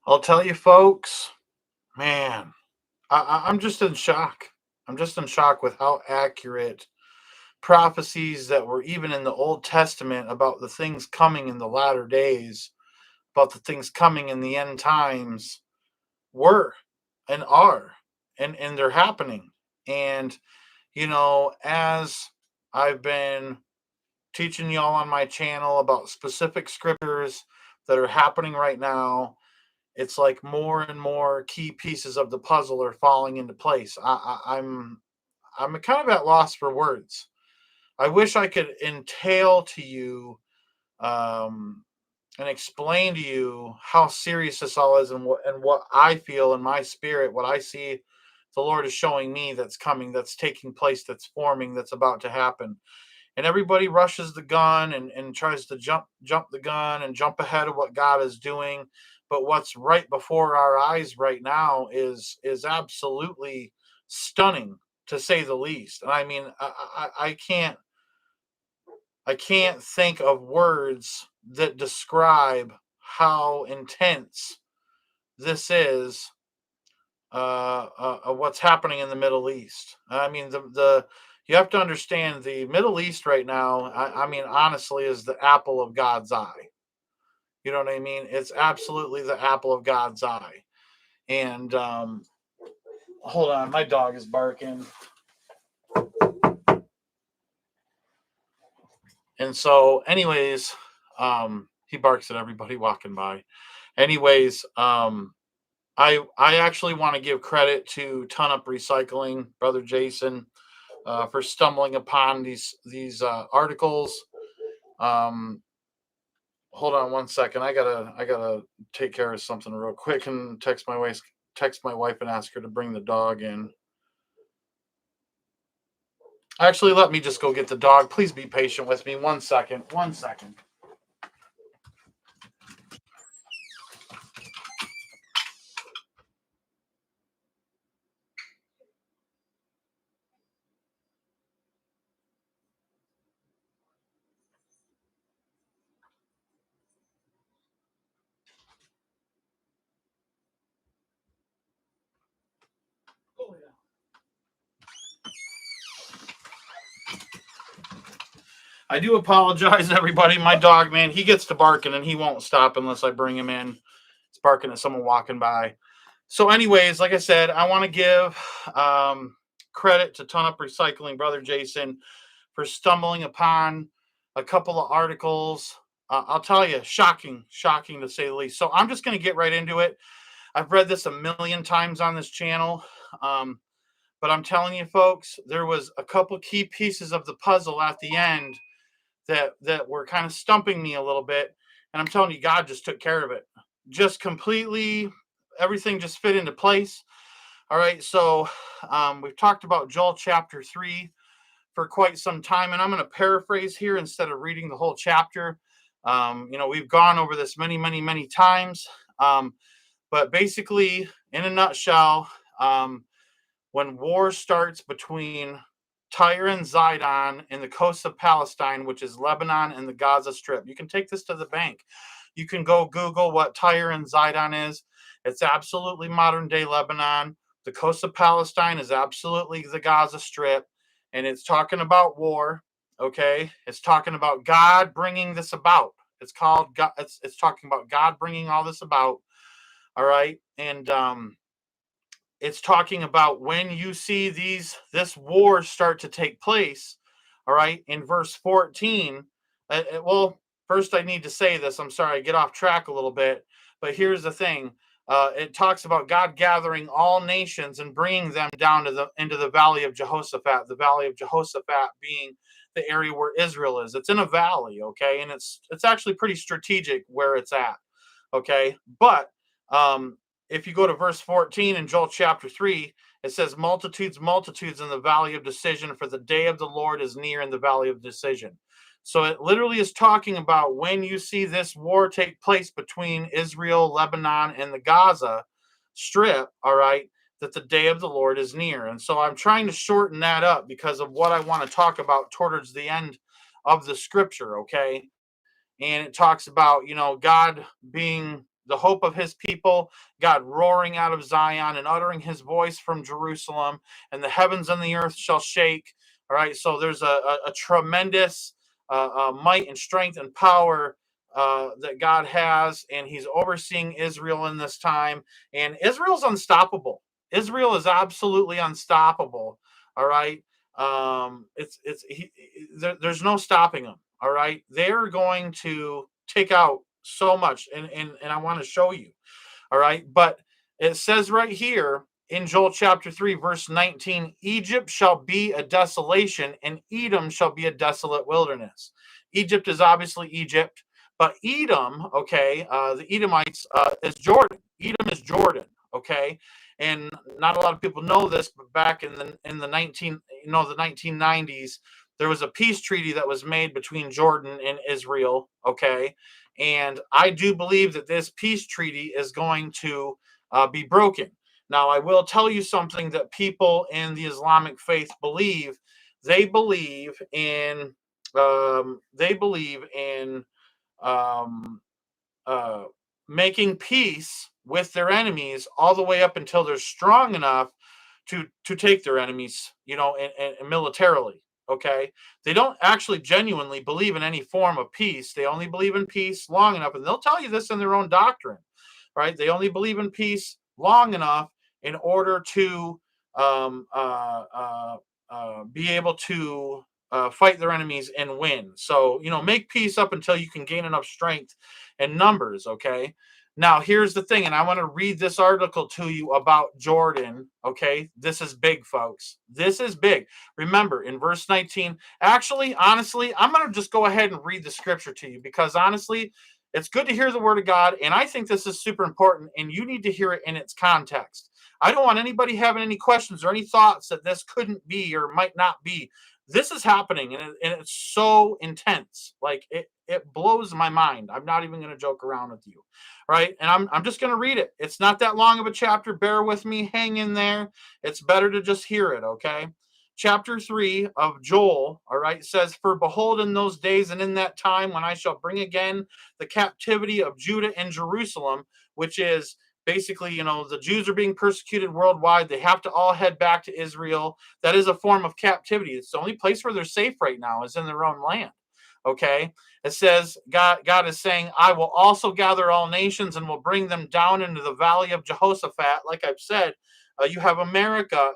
I'll tell you, folks, man, I'm just in shock. I'm just in shock with how accurate prophecies that were even in the Old Testament about the things coming in the latter days, about the things coming in the end times were and are, and they're happening. And, as I've been teaching y'all on my channel about specific scriptures that are happening right now, it's like more and more key pieces of the puzzle are falling into place. I'm kind of at loss for words. I wish I could entail to you um, and explain to you how serious this all is, and what I feel in my spirit, what I see the Lord is showing me that's coming, that's taking place, that's forming, that's about to happen. And everybody rushes the gun and tries to jump the gun and jump ahead of what God is doing. But what's right before our eyes right now is absolutely stunning, to say the least. And I mean, I can't think of words that describe how intense this is, what's happening in the Middle East. I mean, the you have to understand the Middle East right now. I mean, honestly, is the apple of God's eye. You know what I mean? It's absolutely the apple of God's eye. And hold on, my dog is barking. And so, anyways, he barks at everybody walking by. Anyways, I actually want to give credit to Ton Up Recycling, brother Jason, for stumbling upon these articles. Um, hold on one second. I gotta take care of something real quick and text my wife and ask her to bring the dog in. Actually, let me just go get the dog. Please be patient with me. 1 second. 1 second. I do apologize, everybody. My dog, man, he gets to barking and he won't stop unless I bring him in. It's barking at someone walking by. So, anyways, like I said, I want to give credit to Ton Up Recycling, brother Jason, for stumbling upon a couple of articles. I'll tell you, shocking to say the least. So, I'm just going to get right into it. I've read this a million times on this channel, um, but I'm telling you, folks, there was a couple key pieces of the puzzle at the end that were kind of stumping me a little bit, and I'm telling you, God just took care of it, just completely. Everything just fit into place. All right, so we've talked about Joel chapter 3 for quite some time, and I'm going to paraphrase here instead of reading the whole chapter. We've gone over this many, many, many times, but basically, in a nutshell, when war starts between Tyre and Zidon in the coast of Palestine, which is Lebanon and the Gaza Strip. You can take this to the bank. You can go Google what Tyre and Zidon is. It's absolutely modern day Lebanon. The coast of Palestine is absolutely the Gaza Strip. And it's talking about war. Okay. It's talking about God bringing this about. It's called God. It's talking about God bringing all this about. All right. And it's talking about when you see this war start to take place. All right, in verse 14. Well, first I need to say this. I'm sorry, I get off track a little bit, but here's the thing. It talks about God gathering all nations and bringing them down to the into the valley of Jehoshaphat. The valley of Jehoshaphat being the area where Israel is. It's in a valley, okay, and it's actually pretty strategic where it's at, okay. But um, if you go to verse 14 in Joel chapter 3, it says, multitudes, multitudes in the valley of decision, for the day of the Lord is near in the valley of decision. So it literally is talking about when you see this war take place between Israel, Lebanon, and the Gaza Strip, all right, that the day of the Lord is near. And so I'm trying to shorten that up because of what I want to talk about towards the end of the scripture, okay? And it talks about, God being the hope of his people, God roaring out of Zion and uttering his voice from Jerusalem, and the heavens and the earth shall shake. All right, so there's a tremendous might and strength and power that God has, and he's overseeing Israel in this time, and Israel's unstoppable. Israel is absolutely unstoppable. All right, there's no stopping them. All right, they're going to take out so much, and I want to show you. All right, but it says right here in Joel chapter 3, verse 19, Egypt shall be a desolation, and Edom shall be a desolate wilderness. Egypt is obviously Egypt, but Edom, okay, the Edomites is Jordan. Edom is Jordan, okay, and not a lot of people know this, but back in the 1990s, there was a peace treaty that was made between Jordan and Israel, okay, and I do believe that this peace treaty is going to be broken. Now, I will tell you something that people in the Islamic faith believe. They believe in um, uh, making peace with their enemies all the way up until they're strong enough to take their enemies, and militarily. Okay, they don't actually genuinely believe in any form of peace. They only believe in peace long enough, and they'll tell you this in their own doctrine, right? They only believe in peace long enough in order to um, uh, uh, be able to fight their enemies and win. So, make peace up until you can gain enough strength and numbers. Okay. Now, here's the thing, and I want to read this article to you about Jordan. Okay. This is big, folks. This is big. Remember, in verse 19, actually, honestly, I'm going to just go ahead and read the scripture to you because honestly, it's good to hear the word of God. And I think this is super important, and you need to hear it in its context. I don't want anybody having any questions or any thoughts that this couldn't be or might not be. This is happening, and it's so intense. Like it blows my mind. I'm not even going to joke around with you. Right. And I'm just going to read it. It's not that long of a chapter. Bear with me. Hang in there. It's better to just hear it. Okay. Chapter 3 of Joel, all right, says, For behold, in those days and in that time when I shall bring again the captivity of Judah and Jerusalem, which is basically, the Jews are being persecuted worldwide. They have to all head back to Israel. That is a form of captivity. It's the only place where they're safe right now is in their own land. Okay. It says, God is saying, I will also gather all nations and will bring them down into the valley of Jehoshaphat. Like I've said, you have America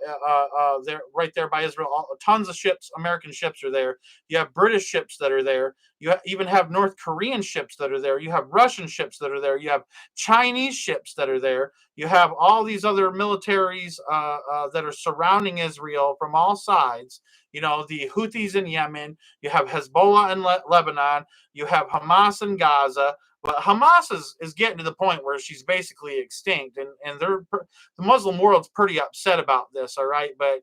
there, right there by Israel. Tons of ships, American ships are there. You have British ships that are there. You even have North Korean ships that are there. You have Russian ships that are there. You have Chinese ships that are there. You have all these other militaries that are surrounding Israel from all sides. The Houthis in Yemen. You have Hezbollah in Lebanon. You have Hamas in Gaza. But Hamas is getting to the point where she's basically extinct, and the Muslim world's pretty upset about this, all right? But,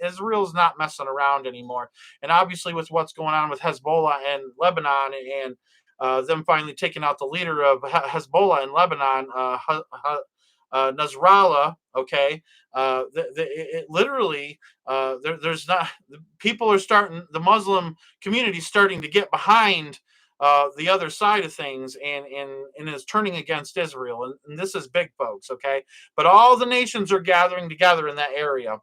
Israel's not messing around anymore. And obviously with what's going on with Hezbollah and Lebanon and them finally taking out the leader of Hezbollah in Lebanon, Nasrallah, okay? It literally, there's not, people are starting, the Muslim community starting to get behind the other side of things and is turning against Israel. And this is big, folks, okay? But all the nations are gathering together in that area.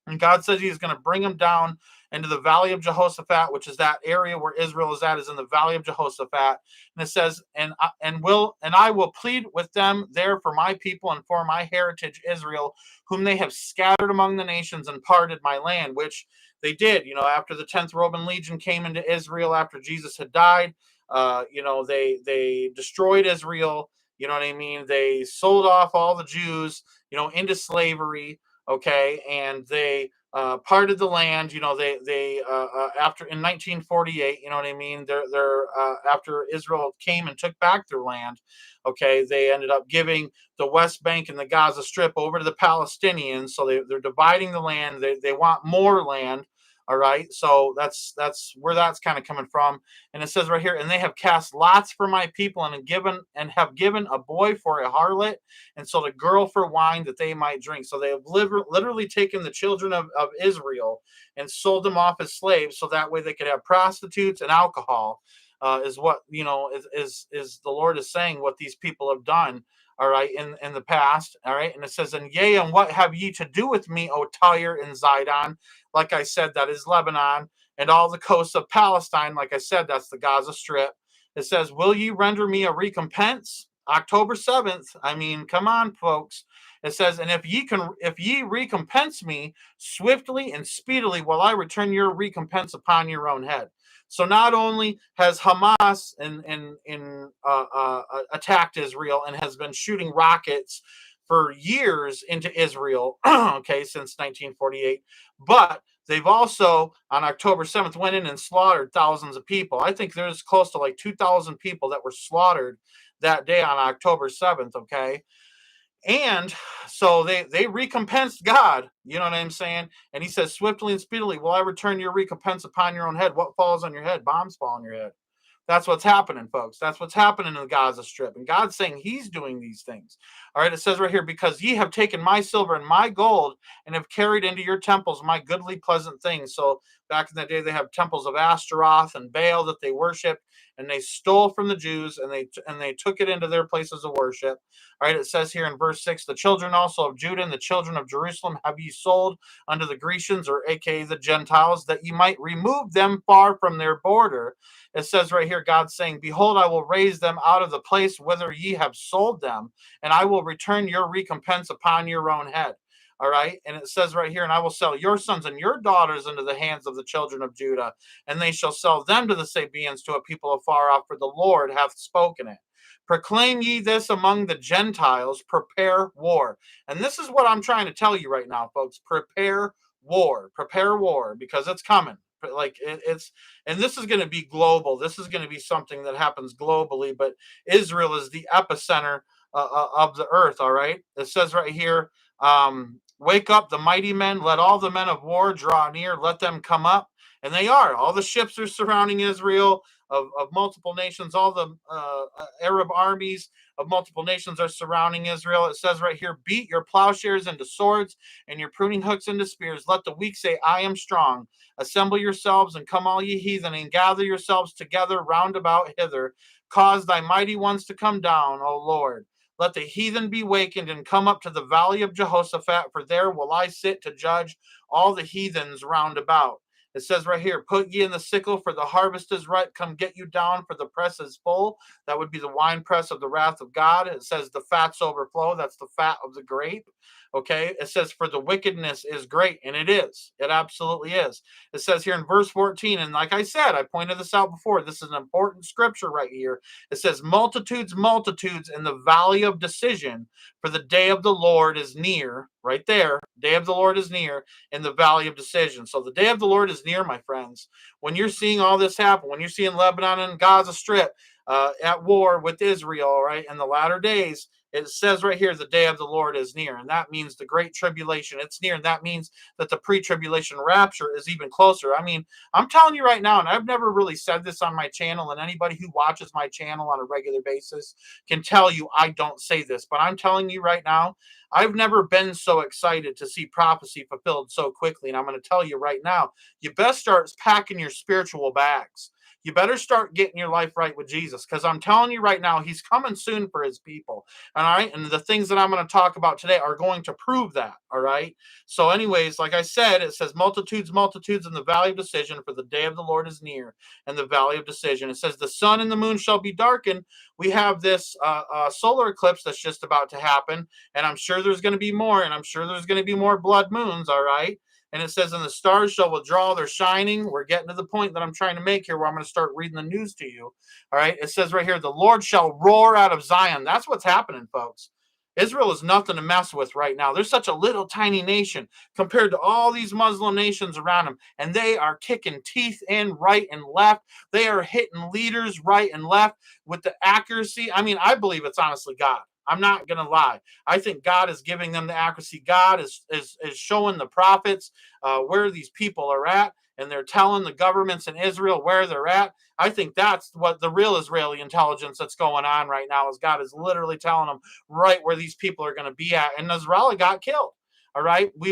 And God says he's going to bring them down into the valley of Jehoshaphat, which is that area where Israel is in the valley of Jehoshaphat. And it says, and I will plead with them there for my people and for my heritage Israel, whom they have scattered among the nations and parted my land, which they did. After the 10th Roman Legion came into Israel after Jesus had died, they destroyed Israel. You know what I mean? They sold off all the Jews, into slavery. Okay, and they parted the land. They after in 1948. You know what I mean? They're after Israel came and took back their land. Okay, they ended up giving the West Bank and the Gaza Strip over to the Palestinians. So they're dividing the land. They want more land. All right, so that's where that's kind of coming from. And it says right here, and they have cast lots for my people and have given a boy for a harlot and sold a girl for wine that they might drink. So they have literally taken the children of Israel and sold them off as slaves so that way they could have prostitutes and alcohol. is what, is the Lord is saying what these people have done, all right, in the past, all right. And it says, and yea, and what have ye to do with me, O Tyre and Zidon? Like I said, that is Lebanon, and all the coasts of Palestine. Like I said, that's the Gaza Strip. It says, will ye render me a recompense? October 7th. I mean, come on, folks. It says, and if ye recompense me swiftly and speedily, will I return your recompense upon your own head. So not only has Hamas attacked Israel and has been shooting rockets for years into Israel, okay, since 1948, but they've also, on October 7th, went in and slaughtered thousands of people. I think there's close to like 2,000 people that were slaughtered that day on October 7th, okay? And so they recompensed God, you know what I'm saying? And he says, swiftly and speedily will I return your recompense upon your own head. What falls on your head? Bombs fall on your head. That's what's happening, folks. That's what's happening in the Gaza Strip. And God's saying he's doing these things. All right, it says right here, because ye have taken my silver and my gold and have carried into your temples my goodly pleasant things. So back in the day, they have temples of Ashtaroth and Baal that they worship, and they stole from the Jews, and they took it into their places of worship. All right, it says here in verse 6, the children also of Judah and the children of Jerusalem have ye sold unto the Grecians, or aka the Gentiles, that ye might remove them far from their border. It says right here, God saying, behold, I will raise them out of the place whither ye have sold them, and I will return your recompense upon your own head. All right. And it says right here, and I will sell your sons and your daughters into the hands of the children of Judah, and they shall sell them to the Sabaeans, to a people afar off, for the Lord hath spoken it. Proclaim ye this among the Gentiles, prepare war. And this is what I'm trying to tell you right now, folks. Prepare war, because it's coming. Like it's, and this is going to be global. This is going to be something that happens globally, but Israel is the epicenter of the earth. All right. It says right here, wake up the mighty men, let all the men of war draw near, let them come up. And they are. All the ships are surrounding Israel of multiple nations. All the Arab armies of multiple nations are surrounding Israel. It says right here, beat your plowshares into swords and your pruning hooks into spears. Let the weak say, I am strong. Assemble yourselves and come all ye heathen, and gather yourselves together round about hither. Cause thy mighty ones to come down, O Lord. Let the heathen be wakened and come up to the valley of Jehoshaphat, for there will I sit to judge all the heathens round about. It says right here, put ye in the sickle, for the harvest is ripe. Come get you down, for the press is full. That would be the wine press of the wrath of God. It says the fats overflow. That's the fat of the grape. Okay. It says, for the wickedness is great. And it is. It absolutely is. It says here in verse 14, and like I said, I pointed this out before. This is an important scripture right here. It says, multitudes, multitudes in the valley of decision, for the day of the Lord is near. Right there. Day of the Lord is near in the valley of decision. So the day of the Lord is near, my friends. When you're seeing all this happen, when you're seeing Lebanon and Gaza Strip at war with Israel, right, in the latter days, it says right here, the day of the Lord is near. And that means the great tribulation. It's near. And that means that the pre-tribulation rapture is even closer. I mean, I'm telling you right now, and I've never really said this on my channel, and anybody who watches my channel on a regular basis can tell you I don't say this. But I'm telling you right now, I've never been so excited to see prophecy fulfilled so quickly. And I'm going to tell you right now, you best start packing your spiritual bags. You better start getting your life right with Jesus, because I'm telling you right now, he's coming soon for his people. All right. And the things that I'm going to talk about today are going to prove that. All right. So anyways, like I said, it says multitudes, multitudes in the valley of decision, for the day of the Lord is near, and the valley of decision. It says the sun and the moon shall be darkened. We have this solar eclipse that's just about to happen. And I'm sure there's going to be more. And I'm sure there's going to be more blood moons. All right. And it says, and the stars shall withdraw their shining. We're getting to the point that I'm trying to make here, where I'm going to start reading the news to you. All right. It says right here, the Lord shall roar out of Zion. That's what's happening, folks. Israel is nothing to mess with right now. They're such a little tiny nation compared to all these Muslim nations around them. And they are kicking teeth in right and left. They are hitting leaders right and left with the accuracy. I mean, I believe it's honestly God. I'm not going to lie. I think God is giving them the accuracy. God is showing the prophets where these people are at, and they're telling the governments in Israel where they're at. I think that's what the real Israeli intelligence that's going on right now is. God is literally telling them right where these people are going to be at. And Nasrallah got killed. All right. We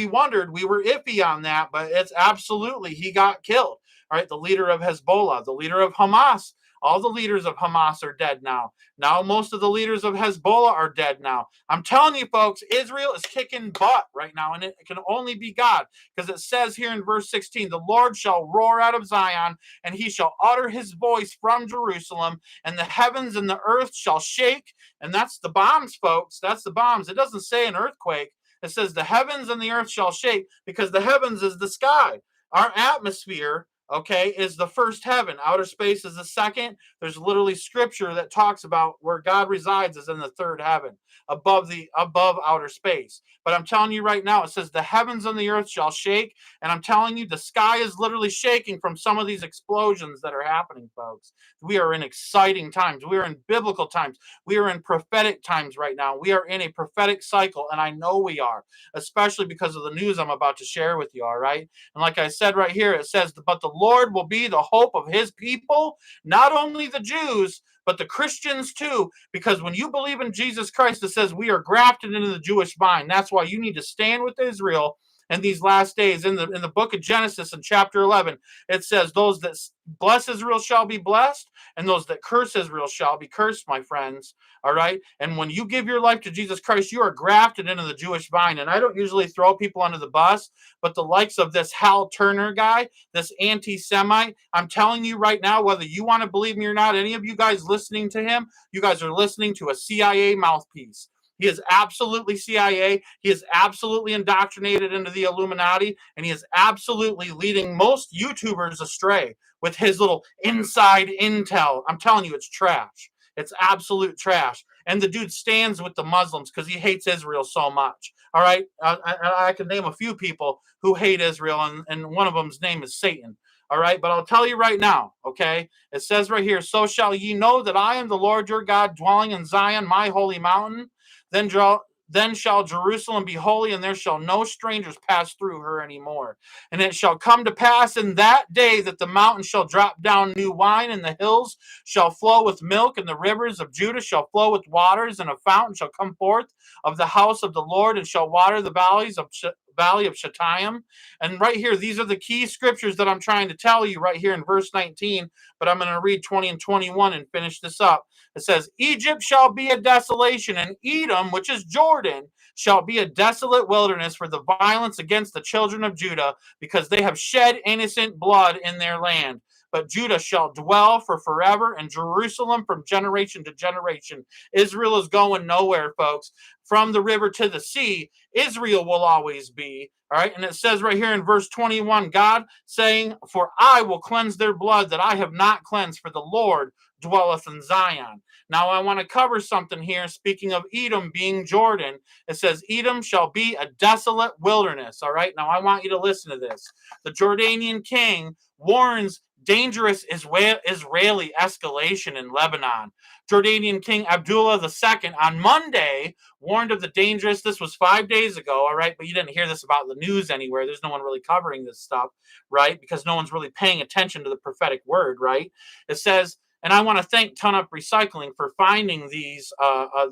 wondered, we were iffy on that, but it's absolutely, he got killed. All right, the leader of Hezbollah, the leader of Hamas. All the leaders of Hamas are dead now. Now most of the leaders of Hezbollah are dead now. I'm telling you, folks, Israel is kicking butt right now, and it can only be God, because it says here in verse 16, the Lord shall roar out of Zion, and he shall utter his voice from Jerusalem, and the heavens and the earth shall shake. And that's the bombs, folks. That's the bombs. It doesn't say an earthquake. It says the heavens and the earth shall shake, because the heavens is the sky. Our atmosphere, okay, is the first heaven. Outer space is the second. There's literally scripture that talks about where God resides is in the third heaven, above outer space. But I'm telling you right now, it says the heavens and the earth shall shake. And I'm telling you, the sky is literally shaking from some of these explosions that are happening, folks. We are in exciting times. We are in biblical times. We are in prophetic times right now. We are in a prophetic cycle, and I know we are, especially because of the news I'm about to share with you, all right? And like I said right here, it says, but the Lord will be the hope of his people, not only the Jews, but the Christians too. Because when you believe in Jesus Christ, it says we are grafted into the Jewish vine. That's why you need to stand with Israel in these last days. In the book of Genesis, in chapter 11, it says, those that bless Israel shall be blessed, and those that curse Israel shall be cursed, my friends. All right? And when you give your life to Jesus Christ, you are grafted into the Jewish vine. And I don't usually throw people under the bus, but the likes of this Hal Turner guy, this anti-Semite, I'm telling you right now, whether you want to believe me or not, any of you guys listening to him, you guys are listening to a CIA mouthpiece. He is absolutely CIA. He is absolutely indoctrinated into the Illuminati, and he is absolutely leading most YouTubers astray with his little inside intel. I'm telling you, it's trash. It's absolute trash. And the dude stands with the Muslims because he hates Israel so much. All right? I can name a few people who hate Israel, and one of them's name is Satan. All right? But I'll tell you right now, okay? It says right here, so shall ye know that I am the Lord your God, dwelling in Zion, my holy mountain. Then shall Jerusalem be holy, and there shall no strangers pass through her anymore. And it shall come to pass in that day that the mountain shall drop down new wine, and the hills shall flow with milk, and the rivers of Judah shall flow with waters, and a fountain shall come forth of the house of the Lord, and shall water the valley of Shattaim. And right here, these are the key scriptures that I'm trying to tell you right here in verse 19, but I'm going to read 20 and 21 and finish this up. It says, Egypt shall be a desolation, and Edom, which is Jordan, shall be a desolate wilderness for the violence against the children of Judah, because they have shed innocent blood in their land. But Judah shall dwell for forever, and Jerusalem from generation to generation. Israel is going nowhere, folks. From the river to the sea, Israel will always be. All right. And it says right here in verse 21, God saying, for I will cleanse their blood that I have not cleansed, for the Lord dwelleth in Zion. Now I want to cover something here. Speaking of Edom being Jordan, it says Edom shall be a desolate wilderness. All right. Now I want you to listen to this. The Jordanian king warns dangerous Israeli escalation in Lebanon. Jordanian King Abdullah II on Monday warned of the dangerous, this was 5 days ago, all right, but you didn't hear this about the news anywhere. There's no one really covering this stuff, right, because no one's really paying attention to the prophetic word, right? It says, and I want to thank Ton Up Recycling for finding these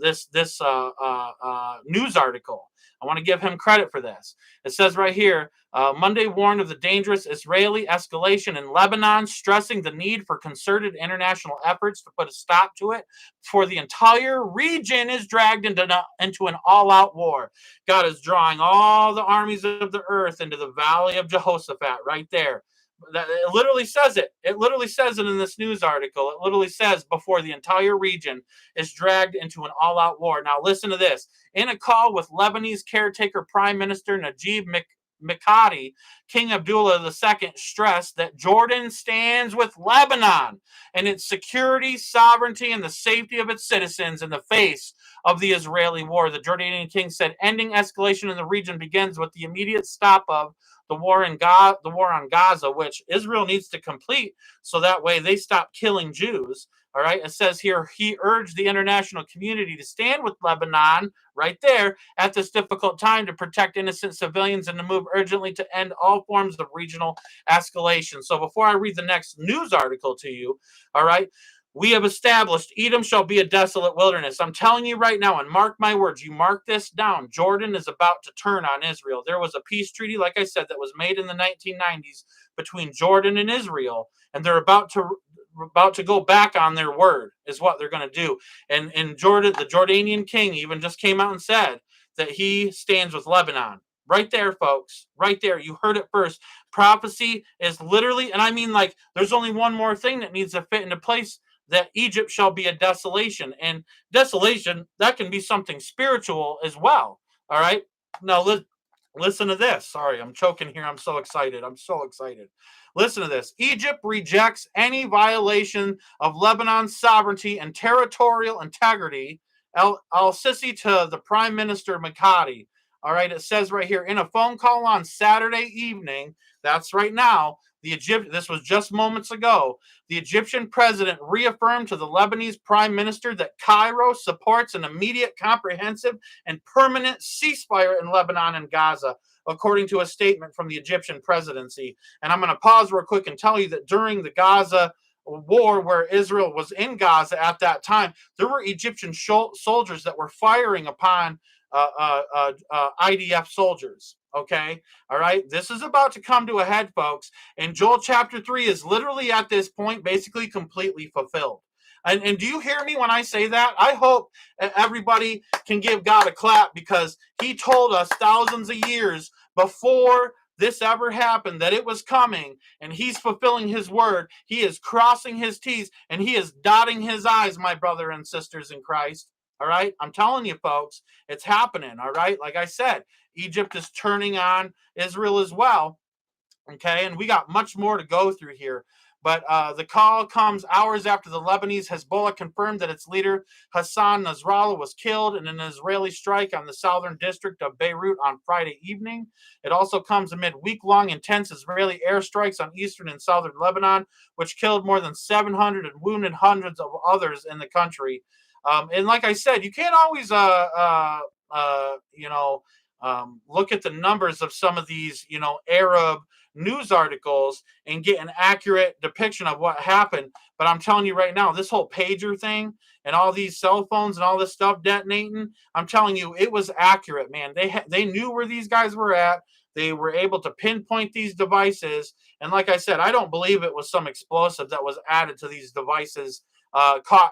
this news article. I want to give him credit for this. It says right here, Monday warned of the dangerous Israeli escalation in Lebanon, stressing the need for concerted international efforts to put a stop to it before the entire region is dragged into an all-out war. God is drawing all the armies of the earth into the valley of Jehoshaphat right there. It literally says it. It literally says it in this news article. It literally says before the entire region is dragged into an all-out war. Now listen to this. In a call with Lebanese caretaker Prime Minister Najib Mikati, King Abdullah II stressed that Jordan stands with Lebanon and its security, sovereignty, and the safety of its citizens in the face of the Israeli war. The Jordanian king said ending escalation in the region begins with the immediate stop of the war on Gaza, which Israel needs to complete so that way they stop killing Jews. All right. It says here, he urged the international community to stand with Lebanon right there at this difficult time to protect innocent civilians and to move urgently to end all forms of regional escalation. So before I read the next news article to you, all right, we have established Edom shall be a desolate wilderness. I'm telling you right now, and mark my words, you mark this down, Jordan is about to turn on Israel. There was a peace treaty, like I said, that was made in the 1990s between Jordan and Israel, and they're about to go back on their word is what they're going to do. And Jordan, the Jordanian king, even just came out and said that he stands with Lebanon. Right there, folks. Right there. You heard it first. Prophecy is literally, and I mean, like, there's only one more thing that needs to fit into place, that Egypt shall be a desolation. And desolation, that can be something spiritual as well. All right. Now, listen to this. Sorry, I'm choking here. I'm so excited. I'm so excited. Listen to this. Egypt rejects any violation of Lebanon's sovereignty and territorial integrity. Al-Sisi to the Prime Minister Makati. All right, it says right here, in a phone call on Saturday evening, that's right now, this was just moments ago, the Egyptian president reaffirmed to the Lebanese prime minister that Cairo supports an immediate, comprehensive, and permanent ceasefire in Lebanon and Gaza, according to a statement from the Egyptian presidency. And I'm going to pause real quick and tell you that during the Gaza war, where Israel was in Gaza at that time, there were Egyptian soldiers that were firing upon IDF soldiers. Okay. All right. This is about to come to a head, folks. And Joel chapter 3 is literally at this point basically completely fulfilled. And do you hear me when I say that? I hope everybody can give God a clap, because he told us thousands of years before this ever happened that it was coming, and he's fulfilling his word. He is crossing his T's and he is dotting his I's, my brother and sisters in Christ. All right. I'm telling you, folks, it's happening. All right. Like I said, Egypt is turning on Israel as well. Okay. And we got much more to go through here. But the call comes hours after the Lebanese Hezbollah confirmed that its leader, Hassan Nasrallah, was killed in an Israeli strike on the southern district of Beirut on Friday evening. It also comes amid week-long intense Israeli airstrikes on eastern and southern Lebanon, which killed more than 700 and wounded hundreds of others in the country. And like I said, you can't always, look at the numbers of some of these, Arab news articles and get an accurate depiction of what happened. But I'm telling you right now, this whole pager thing and all these cell phones and all this stuff detonating, I'm telling you, it was accurate, man. They knew where these guys were at. They were able to pinpoint these devices. And like I said, I don't believe it was some explosive that was added to these devices.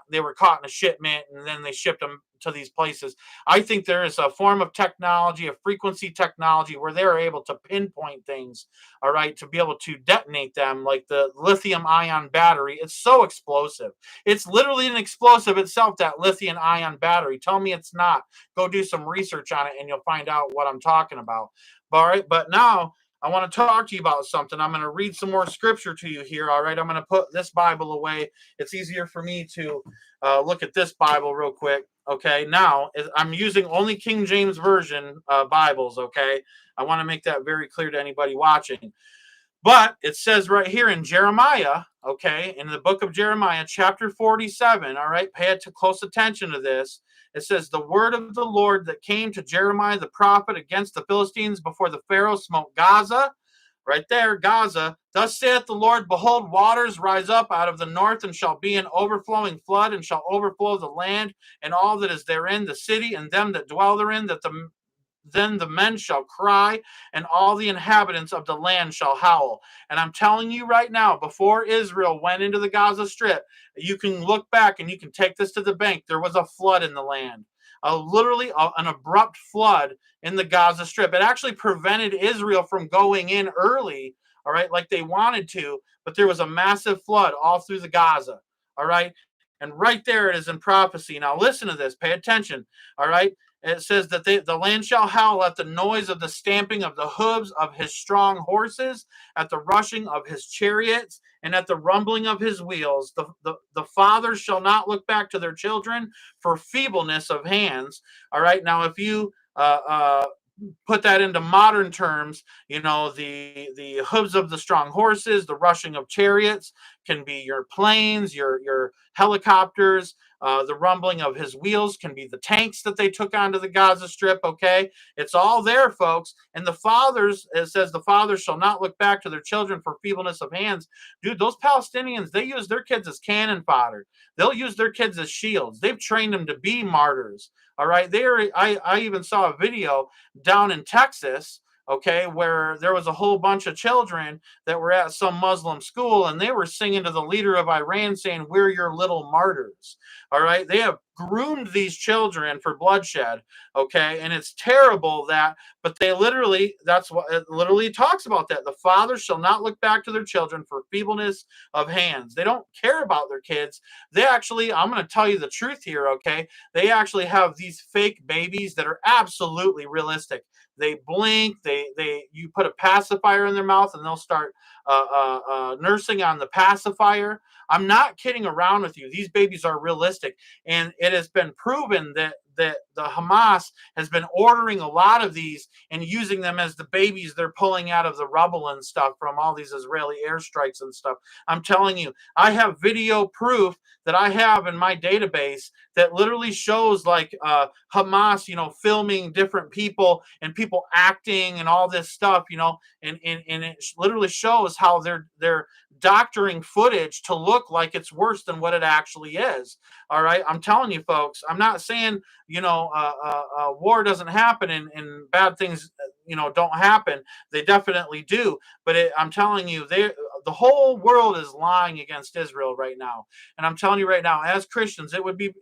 They were caught in a shipment and then they shipped them to these places. I think there is a form of technology, a frequency technology, where they're able to pinpoint things, all right, to be able to detonate them, like the lithium ion battery. It's so explosive. It's literally an explosive itself, that lithium ion battery. Tell me it's not. Go do some research on it and you'll find out what I'm talking about. All right, but now I want to talk to you about something. I'm going to read some more scripture to you here. All right. I'm going to put this Bible away. It's easier for me to look at this Bible real quick. Okay. Now I'm using only King James Version Bibles. Okay. I want to make that very clear to anybody watching. But it says right here in Jeremiah, okay, in the book of Jeremiah, chapter 47, all right, pay close attention to this. It says, the word of the Lord that came to Jeremiah the prophet against the Philistines before the Pharaoh smote Gaza, right there, Gaza. Thus saith the Lord, behold, waters rise up out of the north and shall be an overflowing flood and shall overflow the land and all that is therein, the city and them that dwell therein, then the men shall cry, and all the inhabitants of the land shall howl. And I'm telling you right now, before Israel went into the Gaza Strip, you can look back and you can take this to the bank. There was a flood in the land, literally an abrupt flood in the Gaza Strip. It actually prevented Israel from going in early, all right, like they wanted to, but there was a massive flood all through the Gaza, all right? And right there it is in prophecy. Now listen to this, pay attention, all right? It says that the land shall howl at the noise of the stamping of the hooves of his strong horses, at the rushing of his chariots, and at the rumbling of his wheels. The fathers shall not look back to their children for feebleness of hands. All right. Now, if you put that into modern terms, the hooves of the strong horses, the rushing of chariots can be your planes, your helicopters. The rumbling of his wheels can be the tanks that they took onto the Gaza Strip. Okay, it's all there, folks. And the fathers, it says, the fathers shall not look back to their children for feebleness of hands. Dude, those Palestinians, they use their kids as cannon fodder. They'll use their kids as shields. They've trained them to be martyrs. All right, I even saw a video down in Texas, okay, where there was a whole bunch of children that were at some Muslim school, and they were singing to the leader of Iran saying, "We're your little martyrs." All right. They have groomed these children for bloodshed. Okay. And it's terrible that, but they literally, that's what it literally talks about, that the fathers shall not look back to their children for feebleness of hands. They don't care about their kids. They actually, I'm going to tell you the truth here. Okay. They actually have these fake babies that are absolutely realistic. They blink, you put a pacifier in their mouth and they'll start nursing on the pacifier. I'm not kidding around with you. These babies are realistic, and it has been proven that the Hamas has been ordering a lot of these and using them as the babies they're pulling out of the rubble and stuff from all these Israeli airstrikes and stuff. I'm telling you, I have video proof that I have in my database that literally shows like Hamas, filming different people and people acting and all this stuff, and it literally shows how they're doctoring footage to look like it's worse than what it actually is. All right. I'm telling you, folks, I'm not saying, war doesn't happen and bad things, don't happen. They definitely do. But I'm telling you, the whole world is lying against Israel right now. And I'm telling you right now, as Christians, it would be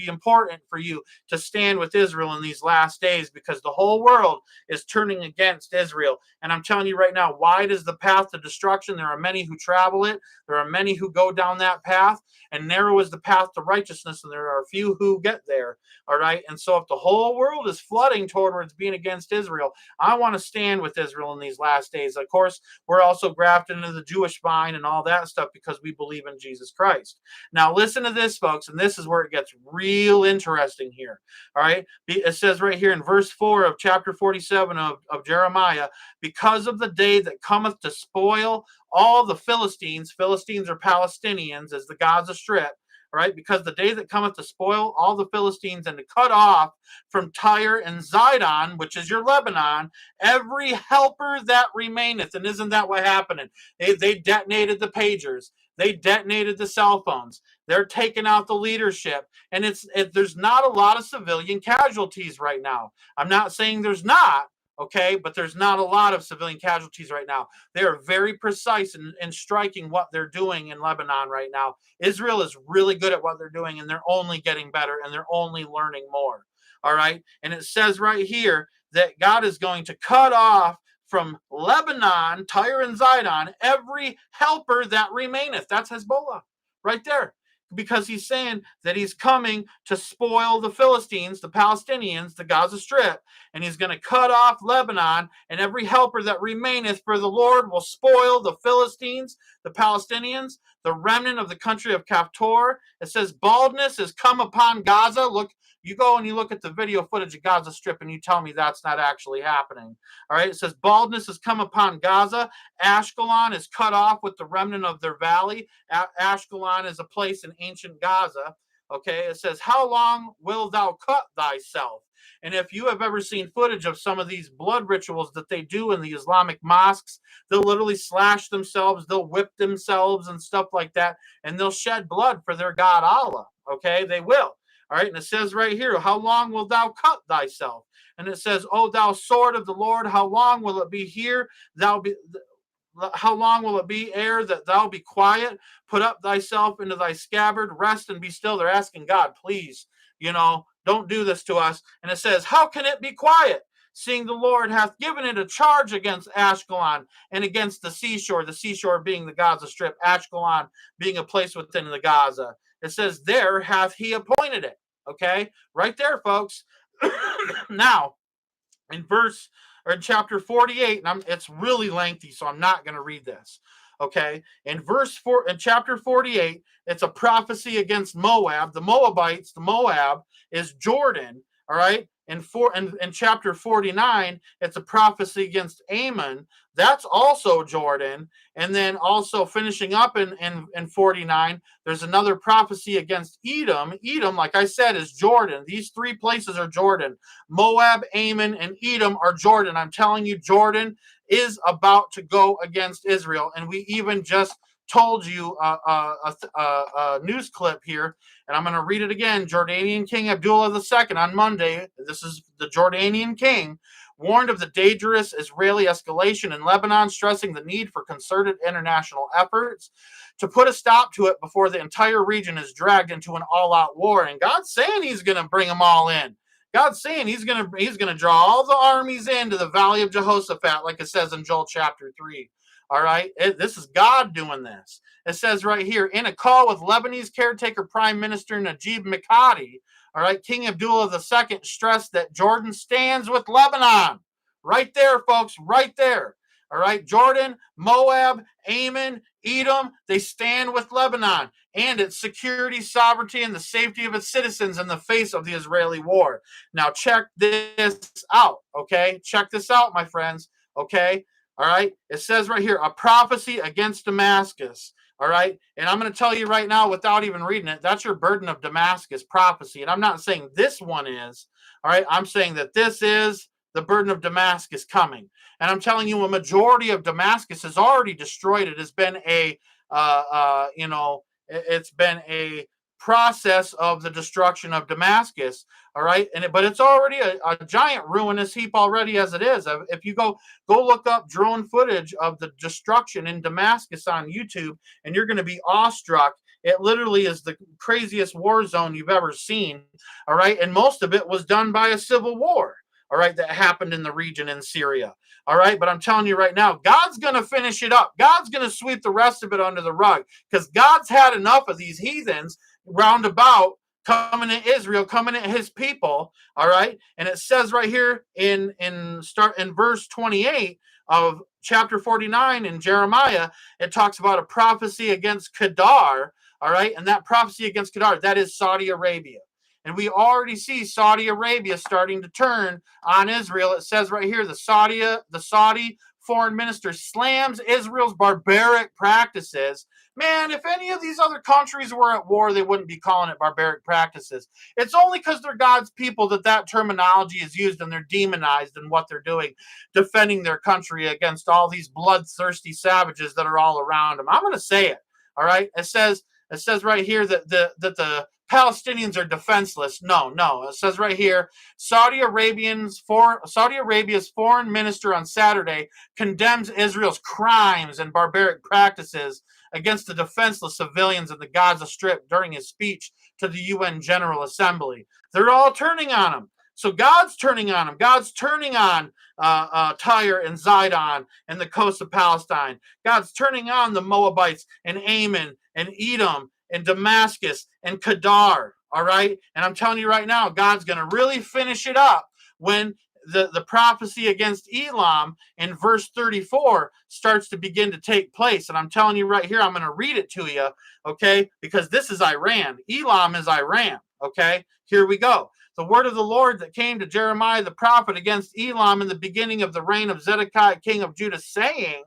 important for you to stand with Israel in these last days, because the whole world is turning against Israel. And I'm telling you right now, wide is the path to destruction. There are many who travel it. There are many who go down that path, and narrow is the path to righteousness, and there are a few who get there. All right. And so if the whole world is flooding towards being against Israel, I want to stand with Israel in these last days. Of course, we're also grafted into the Jewish vine and all that stuff because we believe in Jesus Christ. Now, listen to this, folks, and this is where it gets real interesting here. All right. It says right here in verse 4 of chapter 47 of Jeremiah, because of the day that cometh to spoil all the Philistines are Palestinians, as the Gaza Strip, right? Because the day that cometh to spoil all the Philistines and to cut off from Tyre and Zidon, which is your Lebanon, every helper that remaineth. And isn't that what happened? They detonated the pagers. They detonated the cell phones. They're taking out the leadership. And there's not a lot of civilian casualties right now. I'm not saying there's not, okay, but there's not a lot of civilian casualties right now. They are very precise in striking what they're doing in Lebanon right now. Israel is really good at what they're doing, and they're only getting better, and they're only learning more. All right. And it says right here that God is going to cut off from Lebanon, Tyre and Zidon, every helper that remaineth. That's Hezbollah right there. Because he's saying that he's coming to spoil the Philistines, the Palestinians, the Gaza Strip, and he's going to cut off Lebanon and every helper that remaineth, for the Lord will spoil the Philistines, the Palestinians, the remnant of the country of Kaftor. It says baldness has come upon Gaza. Look, you go and you look at the video footage of Gaza Strip and you tell me that's not actually happening. All right. It says baldness has come upon Gaza. Ashkelon is cut off with the remnant of their valley. Ashkelon is a place in ancient Gaza. Okay. It says, how long will thou cut thyself? And if you have ever seen footage of some of these blood rituals that they do in the Islamic mosques, they'll literally slash themselves, they'll whip themselves and stuff like that, and they'll shed blood for their God Allah. Okay. They will. All right. And it says right here, how long will thou cut thyself? And it says, O thou sword of the Lord, how long will it be here? How long will it be ere that thou be quiet? Put up thyself into thy scabbard, rest and be still. They're asking God, please, don't do this to us. And it says, how can it be quiet, seeing the Lord hath given it a charge against Ashkelon and against the seashore being the Gaza Strip, Ashkelon being a place within the Gaza. It says, there hath he appointed it. Okay, right there, folks. Now, in chapter 48, and it's really lengthy, so I'm not going to read this. Okay, in chapter 48, it's a prophecy against Moab. The Moabites, the Moab is Jordan. All right. In chapter 49, it's a prophecy against Ammon. That's also Jordan. And then also finishing up in 49, there's another prophecy against Edom. Edom, like I said, is Jordan. These three places are Jordan. Moab, Ammon, and Edom are Jordan. I'm telling you, Jordan is about to go against Israel. And we even just told you a news clip here, and I'm going to read it again. Jordanian King Abdullah II on Monday, this is the Jordanian king, warned of the dangerous Israeli escalation in Lebanon, stressing the need for concerted international efforts to put a stop to it before the entire region is dragged into an all-out war. And God's saying he's going to bring them all in. God's saying he's gonna draw all the armies into the valley of Jehoshaphat, like it says in Joel chapter 3. All right, this is God doing this. It says right here, in a call with Lebanese caretaker Prime Minister Najib Mikati, all right, King Abdullah II stressed that Jordan stands with Lebanon. Right there, folks, right there. All right, Jordan, Moab, Ammon, Edom, they stand with Lebanon and its security, sovereignty, and the safety of its citizens in the face of the Israeli war. Now, check this out, okay? Check this out, my friends, okay? All right? It says right here, a prophecy against Damascus, all right? And I'm going to tell you right now, without even reading it, that's your burden of Damascus prophecy. And I'm not saying this one is, all right? I'm saying that this is the burden of Damascus coming. And I'm telling you, a majority of Damascus is already destroyed. It has been it's been a process of the destruction of Damascus. All right, but it's already a giant ruinous heap already as it is. If you go look up drone footage of the destruction in Damascus on YouTube, and you're going to be awestruck. It literally is the craziest war zone you've ever seen. All right, and most of it was done by a civil war. All right, that happened in the region in Syria. All right, but I'm telling you right now, God's going to finish it up. God's going to sweep the rest of it under the rug because God's had enough of these heathens roundabout coming to Israel, coming at his people. All right, and it says right here in verse 28 of chapter 49 in Jeremiah, it talks about a prophecy against Kedar. All right, and that prophecy against Kedar, that is Saudi Arabia. And we already see Saudi Arabia starting to turn on Israel. It says right here, the Saudi foreign minister slams Israel's barbaric practices. Man, if any of these other countries were at war, they wouldn't be calling it barbaric practices. It's only because they're God's people that terminology is used, and they're demonized in what they're doing, defending their country against all these bloodthirsty savages that are all around them. I'm going to say it. All right. It says right here that the Palestinians are defenseless. No. It says right here, Saudi Arabia's foreign minister on Saturday condemns Israel's crimes and barbaric practices against the defenseless civilians in the Gaza Strip during his speech to the UN General Assembly. They're all turning on him. So God's turning on him. God's turning on Tyre and Zidon and the coast of Palestine. God's turning on the Moabites and Ammon and Edom and Damascus and Kedar, all right? And I'm telling you right now, God's going to really finish it up when the prophecy against Elam in verse 34 starts to begin to take place. And I'm telling you right here, I'm going to read it to you, okay? Because this is Iran. Elam is Iran, okay? Here we go. The word of the Lord that came to Jeremiah the prophet against Elam in the beginning of the reign of Zedekiah, king of Judah, saying,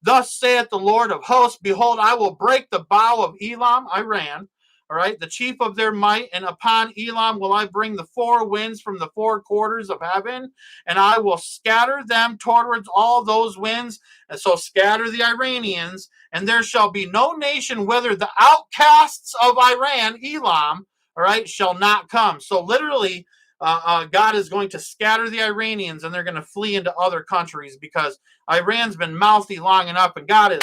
thus saith the Lord of hosts, behold, I will break the bow of Elam, Iran, all right, the chief of their might, and upon Elam will I bring the four winds from the four quarters of heaven, and I will scatter them towards all those winds, and so scatter the Iranians, and there shall be no nation whither the outcasts of Iran, Elam, all right, shall not come. So literally, God is going to scatter the Iranians, and they're going to flee into other countries because Iran's been mouthy long enough, and God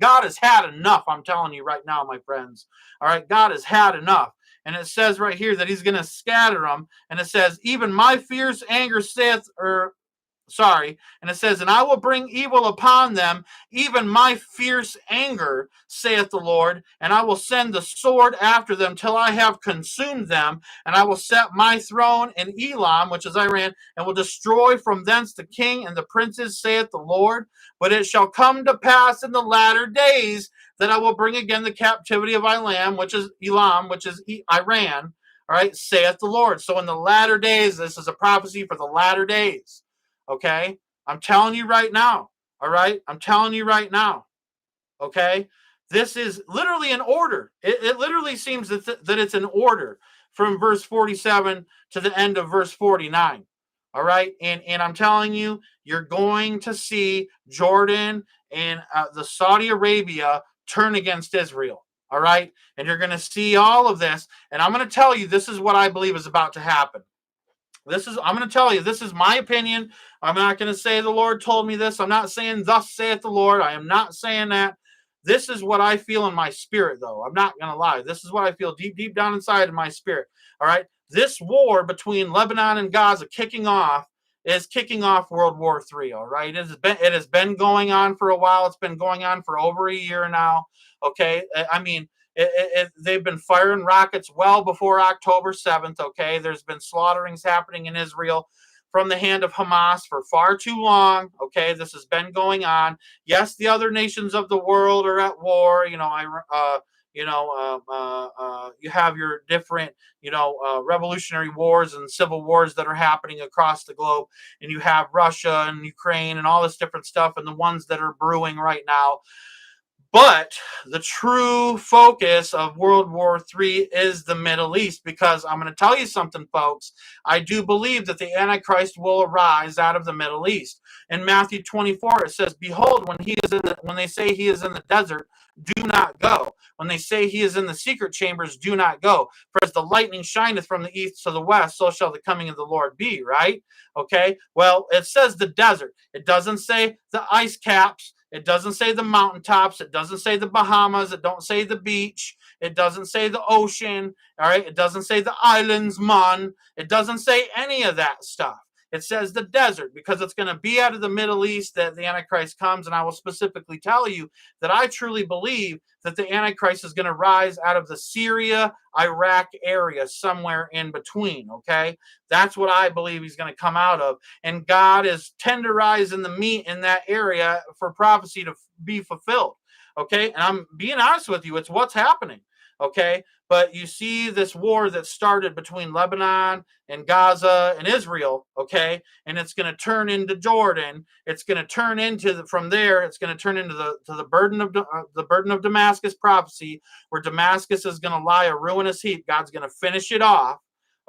has had enough. I'm telling you right now, my friends. All right, God has had enough. And it says right here that he's going to scatter them. And it says, even my fierce anger and it says, and I will bring evil upon them, even my fierce anger, saith the Lord, and I will send the sword after them till I have consumed them, and I will set my throne in Elam, which is Iran, and will destroy from thence the king and the princes, saith the Lord. But it shall come to pass in the latter days that I will bring again the captivity of Elam, which is Iran, all right, saith the Lord. So in the latter days, this is a prophecy for the latter days. Okay, I'm telling you right now. All right, I'm telling you right now. Okay, this is literally an order. It literally seems that it's an order from verse 47 to the end of verse 49. All right, and I'm telling you, you're going to see Jordan and the Saudi Arabia turn against Israel. All right. And you're going to see all of this. And I'm going to tell you, this is what I believe is about to happen. I'm going to tell you, this is my opinion. I'm not going to say the Lord told me this. I'm not saying thus saith the Lord. I am not saying that. This is what I feel in my spirit, though. I'm not going to lie. This is what I feel deep, deep down inside of my spirit. All right. This war between Lebanon and Gaza is kicking off World War III. All right. It has been going on for a while. It's been going on for over a year now. Okay. I mean, they've been firing rockets well before October 7th, okay? There's been slaughterings happening in Israel from the hand of Hamas for far too long, okay? This has been going on. Yes, the other nations of the world are at war. You have your different, revolutionary wars and civil wars that are happening across the globe, and you have Russia and Ukraine and all this different stuff, and the ones that are brewing right now. But the true focus of World War III is the Middle East, because I'm going to tell you something, folks. I do believe that the Antichrist will arise out of the Middle East. In Matthew 24, it says, "Behold, when they say he is in the desert, do not go. When they say he is in the secret chambers, do not go. For as the lightning shineth from the east to the west, so shall the coming of the Lord be," right? Okay, well, it says the desert. It doesn't say the ice caps. It doesn't say the mountaintops. It doesn't say the Bahamas. It don't say the beach. It doesn't say the ocean. All right. It doesn't say the islands, man. It doesn't say any of that stuff. It says the desert, because it's going to be out of the Middle East that the Antichrist comes. And I will specifically tell you that I truly believe that the Antichrist is going to rise out of the Syria, Iraq area, somewhere in between. Okay. That's what I believe he's going to come out of. And God is tenderizing the meat in that area for prophecy to be fulfilled. Okay. And I'm being honest with you, it's what's happening. Okay. But you see this war that started between Lebanon and Gaza and Israel. Okay. And it's going to turn into Jordan. It's going to turn into from there. It's going to turn into the burden of Damascus prophecy, where Damascus is going to lie a ruinous heap. God's going to finish it off.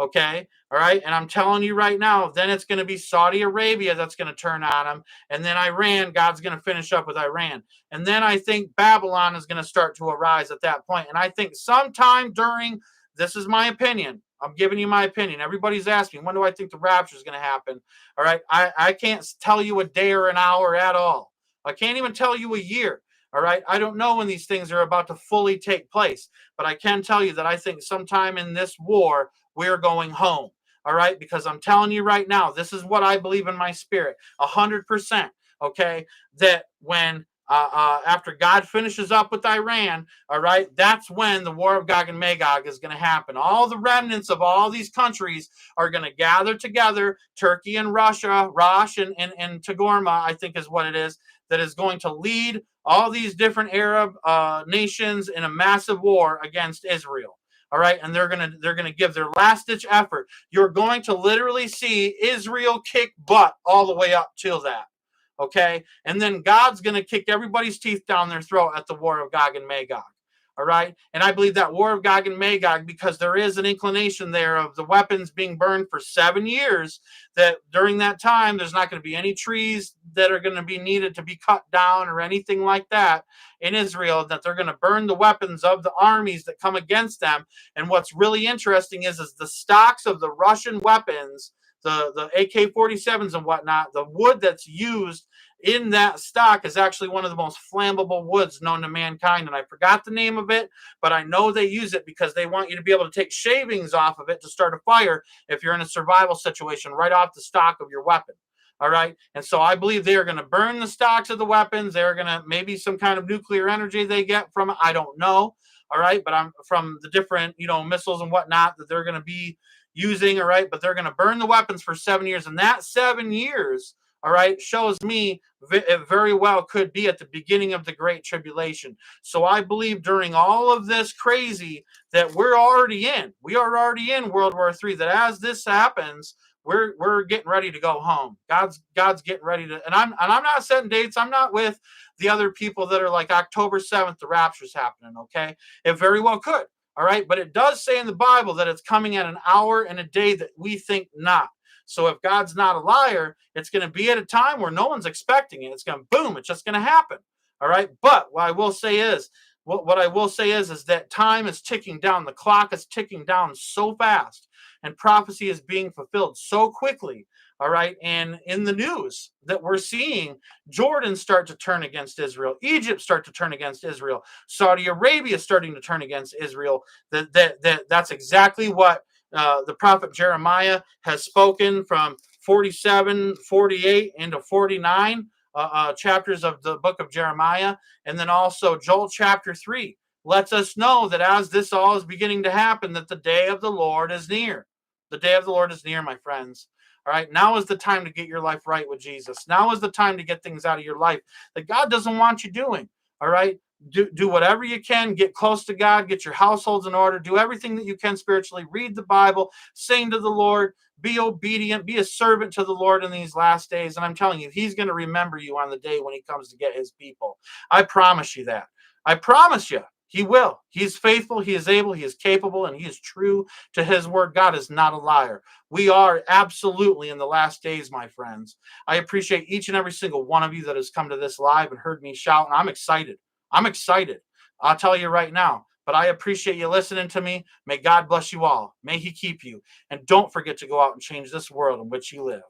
Okay. All right. And I'm telling you right now, then it's going to be Saudi Arabia that's going to turn on them. And then Iran, God's going to finish up with Iran. And then I think Babylon is going to start to arise at that point. And I think sometime during, this is my opinion. I'm giving you my opinion. Everybody's asking, when do I think the rapture is going to happen? All right. I can't tell you a day or an hour at all. I can't even tell you a year. All right. I don't know when these things are about to fully take place, but I can tell you that I think sometime in this war, we're going home. All right. Because I'm telling you right now, this is what I believe in my spirit, 100%. Okay. That when, after God finishes up with Iran, all right, that's when the war of Gog and Magog is going to happen. All the remnants of all these countries are going to gather together. Turkey and Russia, Rosh and Togarmah, I think is what it is, that is going to lead all these different Arab nations in a massive war against Israel. All right, and they're gonna give their last ditch effort. You're going to literally see Israel kick butt all the way up till that. Okay, and then God's gonna kick everybody's teeth down their throat at the war of Gog and Magog. All right, and I believe that war of Gog and Magog, because there is an inclination there of the weapons being burned for 7 years, that during that time there's not going to be any trees that are going to be needed to be cut down or anything like that in Israel, that they're going to burn the weapons of the armies that come against them. And what's really interesting is the stocks of the Russian weapons, the AK-47s and whatnot, the wood that's used in that stock is actually one of the most flammable woods known to mankind. And I forgot the name of it, but I know they use it because they want you to be able to take shavings off of it to start a fire if you're in a survival situation, right off the stock of your weapon. All right. And so I believe they are going to burn the stocks of the weapons. They're going to, maybe some kind of nuclear energy they get from it, I don't know. All right. But I'm from the different, missiles and whatnot that they're going to be using. All right. But they're going to burn the weapons for 7 years. And that 7 years, all right, shows me it very well could be at the beginning of the Great Tribulation. So I believe during all of this crazy that we are already in World War III, that as this happens, we're getting ready to go home. God's getting ready to, and I'm not setting dates. I'm not with the other people that are like October 7th, the rapture's happening. Okay. It very well could. All right. But it does say in the Bible that it's coming at an hour and a day that we think not. So if God's not a liar, it's going to be at a time where no one's expecting it. It's going to boom. It's just going to happen. All right. But what I will say is what I will say is that time is ticking down. The clock is ticking down so fast, and prophecy is being fulfilled so quickly. All right. And in the news that we're seeing Jordan start to turn against Israel, Egypt start to turn against Israel, Saudi Arabia starting to turn against Israel. That's exactly what the prophet Jeremiah has spoken from 47, 48 into 49 chapters of the book of Jeremiah. And then also Joel chapter 3 lets us know that as this all is beginning to happen, that the day of the Lord is near. The day of the Lord is near, my friends. All right, now is the time to get your life right with Jesus. Now is the time to get things out of your life that God doesn't want you doing. All right, do whatever you can, get close to God, get your households in order, do everything that you can spiritually, read the Bible, sing to the Lord, be obedient, be a servant to the Lord in these last days. And I'm telling you, he's going to remember you on the day when he comes to get his people. I promise you that. I promise you. He will. He is faithful. He is able. He is capable. And he is true to his word. God is not a liar. We are absolutely in the last days, my friends. I appreciate each and every single one of you that has come to this live and heard me shout. And I'm excited. I'm excited. I'll tell you right now. But I appreciate you listening to me. May God bless you all. May he keep you. And don't forget to go out and change this world in which you live.